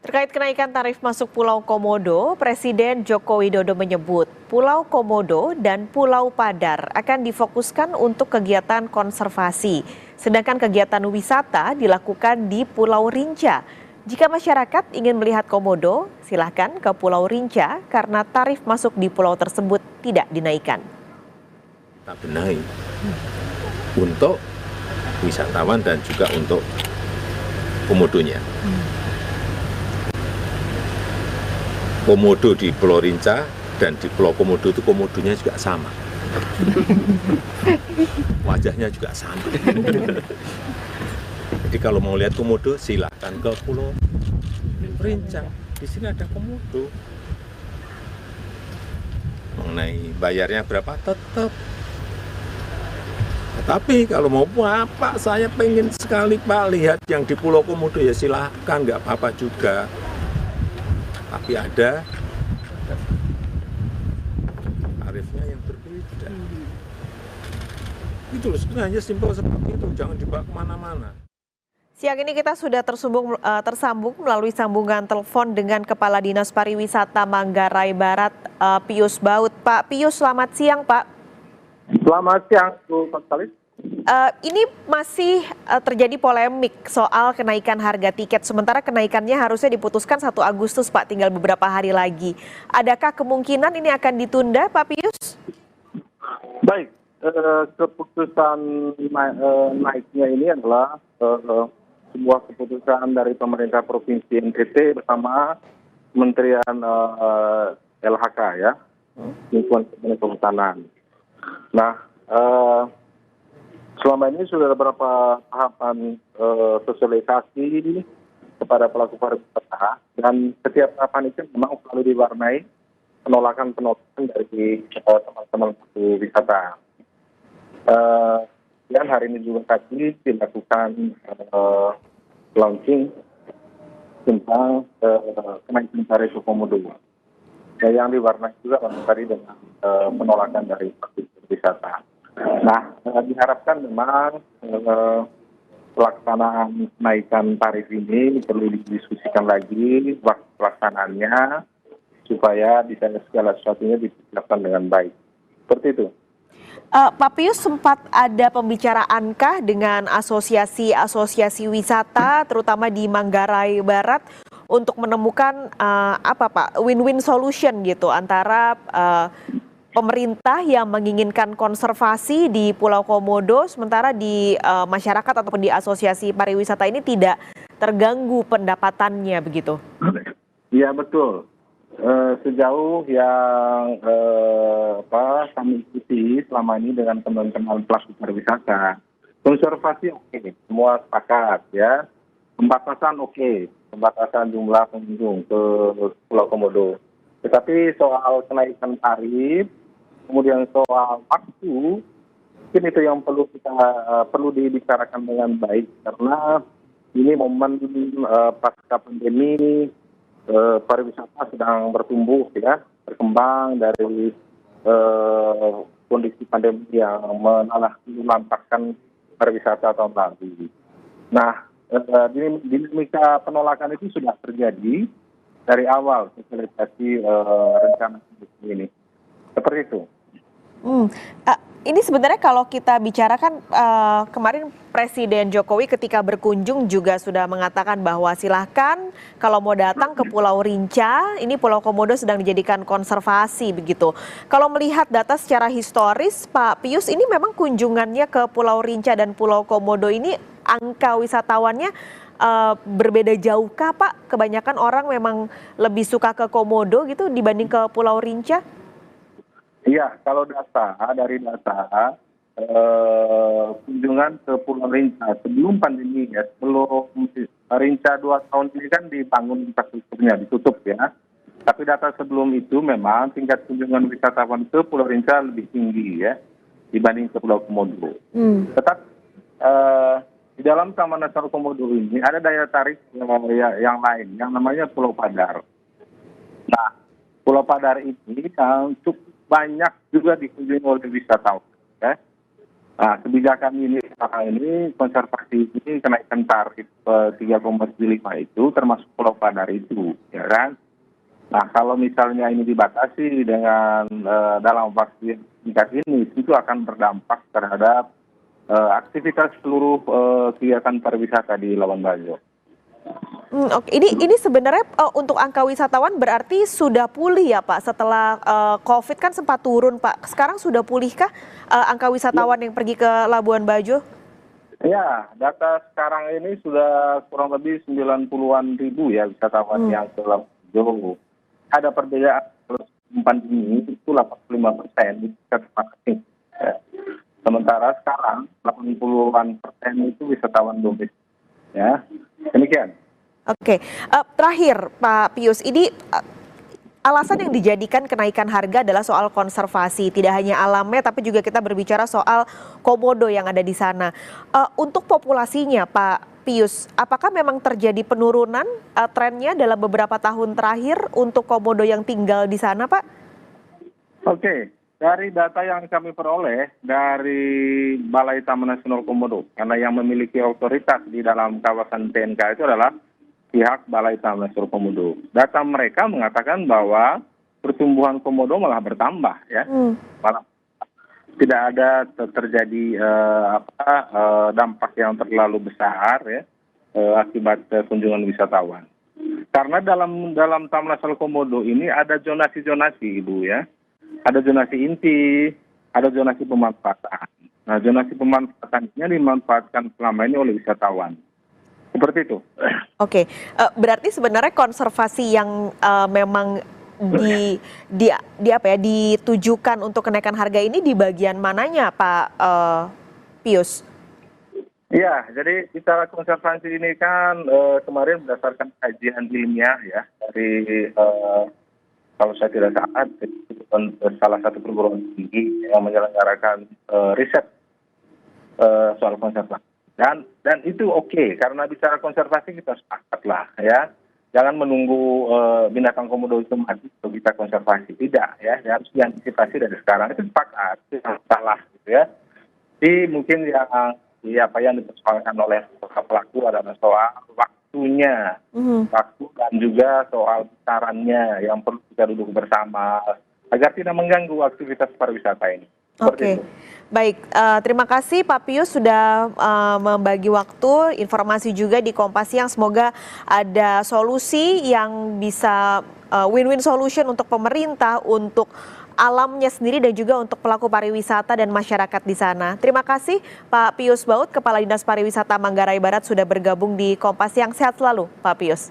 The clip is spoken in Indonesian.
Terkait kenaikan tarif masuk Pulau Komodo, Presiden Joko Widodo menyebut Pulau Komodo dan Pulau Padar akan difokuskan untuk kegiatan konservasi, sedangkan kegiatan wisata dilakukan di Pulau Rinca. Jika masyarakat ingin melihat Komodo, silahkan ke Pulau Rinca karena tarif masuk di pulau tersebut tidak dinaikkan. Kita benahi untuk wisatawan dan juga untuk komodonya. Komodo di Pulau Rinca dan di Pulau Komodo itu komodonya juga sama. Wajahnya juga sama. Jadi kalau mau lihat komodo silahkan ke Pulau Rinca. Di sini ada komodo. Mengenai bayarnya berapa tetap. Tapi kalau mau apa, saya pengen sekali Pak lihat yang di Pulau Komodo ya silahkan, nggak apa-apa juga. Tapi ada tarifnya yang berbeda. Itu loh, sebenarnya simpel seperti itu, jangan dibawa kemana-mana. Siang ini kita sudah tersambung melalui sambungan telepon dengan Kepala Dinas Pariwisata Manggarai Barat, Pius Baut. Pak Pius, selamat siang Pak. Selamat siang, Bu Paskalis. Ini masih terjadi polemik soal kenaikan harga tiket, sementara kenaikannya harusnya diputuskan 1 Agustus Pak, tinggal beberapa hari lagi. Adakah kemungkinan ini akan ditunda Pak Pius? Baik, keputusan naiknya ini adalah sebuah keputusan dari pemerintah Provinsi NTT bersama Kementerian LHK ya, Lingkungan Hidup dan Kehutanan. Nah, selama ini sudah ada beberapa tahapan sosialisasi kepada pelaku pariwisata, dan setiap tahapan itu memang selalu diwarnai penolakan dari teman-teman pelaku wisata. Dan hari ini juga tadi dilakukan launching tentang kenaikan tarif Komodo. Yang diwarnai juga tadi dengan penolakan dari pelaku wisata. Nah, diharapkan memang pelaksanaan kenaikan tarif ini perlu didiskusikan lagi waktu pelaksanaannya supaya bisa segala sesuatunya dipersiapkan dengan baik. Seperti itu. Pak Pius, sempat ada pembicaraankah dengan asosiasi wisata terutama di Manggarai Barat untuk menemukan win-win solution gitu antara pemerintah yang menginginkan konservasi di Pulau Komodo, sementara di masyarakat ataupun di asosiasi pariwisata ini tidak terganggu pendapatannya begitu? Iya betul. Sejauh yang kami ikuti selama ini dengan teman-teman pelaku pariwisata, konservasi oke, semua sepakat ya. Pembatasan oke, pembatasan jumlah pengunjung ke Pulau Komodo. Tetapi soal kenaikan tarif, kemudian soal waktu, mungkin itu yang perlu dibicarakan dengan baik, karena ini momen pasca pandemi, pariwisata sedang bertumbuh ya, berkembang dari kondisi pandemi yang melantarkan pariwisata tahun lalu. Nah, dinamika penolakan itu sudah terjadi dari awal sosialisasi rencana ini. Seperti itu. Ini sebenarnya kalau kita bicarakan kemarin Presiden Jokowi ketika berkunjung juga sudah mengatakan bahwa silahkan kalau mau datang ke Pulau Rinca, ini Pulau Komodo sedang dijadikan konservasi begitu. Kalau melihat data secara historis, Pak Pius, ini memang kunjungannya ke Pulau Rinca dan Pulau Komodo ini angka wisatawannya berbeda jauh kah Pak? Kebanyakan orang memang lebih suka ke Komodo gitu dibanding ke Pulau Rinca? Iya, kalau dari data kunjungan ke Pulau Rinca sebelum pandemi ya, sebelum Rinca 2 tahun ini kan dibangun infrastrukturnya, ditutup ya. Tapi data sebelum itu memang tingkat kunjungan wisatawan ke Pulau Rinca lebih tinggi ya dibanding ke Pulau Komodo. Tetap di dalam Taman Nasional Komodo ini ada daya tarik yang lain, yang namanya Pulau Padar. Nah, Pulau Padar ini cukup banyak juga dikunjungi oleh wisatawan. Ya. Nah, kebijakan ini sekarang ini konservasi ini kenaikan tarif 3,75 itu termasuk Pulau Padar itu, ya kan? Nah, kalau misalnya ini dibatasi dengan dalam waktu yang singkat ini, itu akan berdampak terhadap aktivitas seluruh kegiatan pariwisata di Labuan Bajo. Oke. Ini sebenarnya untuk angka wisatawan berarti sudah pulih ya Pak setelah COVID kan sempat turun Pak. Sekarang sudah pulihkah angka wisatawan yang pergi ke Labuan Bajo? Ya, data sekarang ini sudah kurang lebih 90-an ribu ya wisatawan yang ke Labuan Bajo. Ada perbedaan kalau pandemi itu 85% ya. Sementara sekarang 80-an persen itu wisatawan domestik. Ya, demikian. Oke, terakhir Pak Pius, ini alasan yang dijadikan kenaikan harga adalah soal konservasi, tidak hanya alamnya tapi juga kita berbicara soal komodo yang ada di sana. Untuk populasinya Pak Pius, apakah memang terjadi penurunan trennya dalam beberapa tahun terakhir untuk komodo yang tinggal di sana Pak? Oke, dari data yang kami peroleh dari Balai Taman Nasional Komodo, karena yang memiliki otoritas di dalam kawasan TNK itu adalah pihak Balai Taman Nasional Komodo. Data mereka mengatakan bahwa pertumbuhan komodo malah bertambah, ya, malah tidak ada terjadi dampak yang terlalu besar, ya, akibat kunjungan wisatawan. Karena dalam Taman Nasional Komodo ini ada zonasi-zonasi, Ibu, ya. Ada zonasi inti, ada zonasi pemanfaatan. Nah, zonasi pemanfaatan ini dimanfaatkan selama ini oleh wisatawan. Seperti itu. Oke, berarti sebenarnya konservasi yang memang ditujukan untuk kenaikan harga ini di bagian mananya Pak Pius? Iya, jadi bicara konservasi ini kan kemarin berdasarkan kajian ilmiah ya dari kalau saya tidak salah, itu salah satu perguruan tinggi yang menyelenggarakan riset soal konservasi. Dan itu oke, karena bicara konservasi kita sepakat lah, ya. Jangan menunggu binatang komodo itu mati untuk kita konservasi. Tidak, ya. Harus diantisipasi dari sekarang. Itu sepakat, itu salah, gitu ya. Jadi mungkin yang dipersoalkan oleh pelaku adalah soal waktunya, waktu dan juga soal besarannya yang perlu kita duduk bersama agar tidak mengganggu aktivitas pariwisata ini. Oke, baik. Terima kasih Pak Pius sudah membagi waktu, informasi juga di Kompas Siang. Semoga ada solusi yang bisa win-win solution untuk pemerintah, untuk alamnya sendiri dan juga untuk pelaku pariwisata dan masyarakat di sana. Terima kasih Pak Pius Baut, Kepala Dinas Pariwisata Manggarai Barat sudah bergabung di Kompas Siang. Sehat selalu Pak Pius.